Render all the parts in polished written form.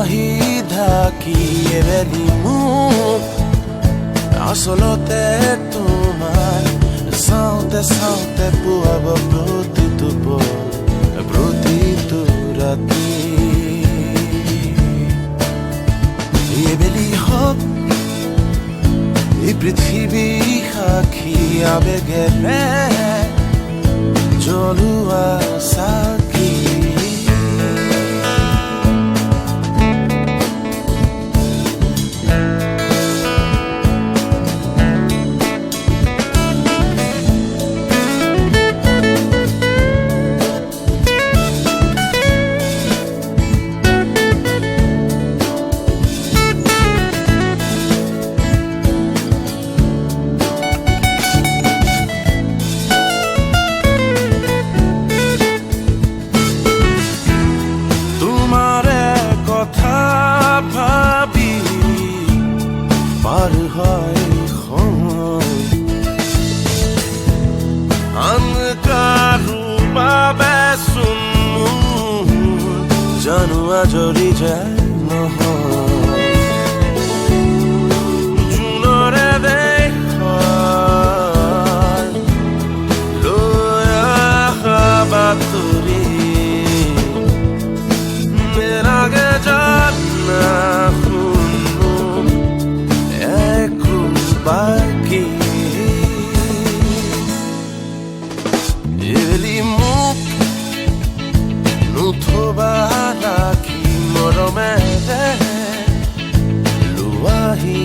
হাঁহি ঢাকি এবেলি মোক আচলতে তোমাৰ চাওঁতে চাওঁতে পুৱাব প্ৰতিটো পল প্ৰতিটো ৰাতি এবেলি হওক এই পৃথিৱী সাক্ষী আবেগেৰে জ্বলোৱা চাকি ভাবি পাৰ হয় আন কাৰো বাবে চোন জানো আজৰি যায় নহয় জোনৰে দেশৰ লৈ অহা বাতৰি মেৰাগে জানা বাকি এবেলি মোক নুথবা ৰাখি মৰমেৰে লোৱাহি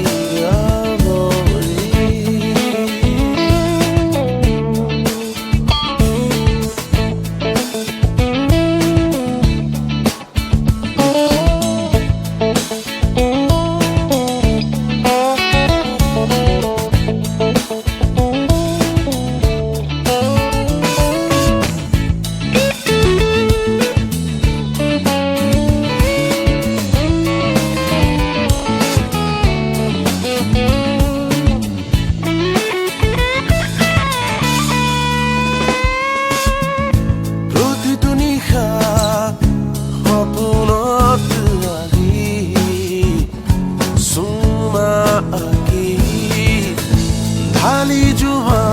ঢালি যোৱা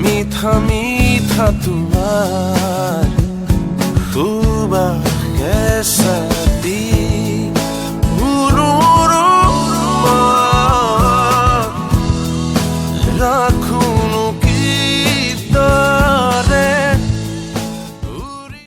মিঠা মিঠা তোমাৰ সুবাস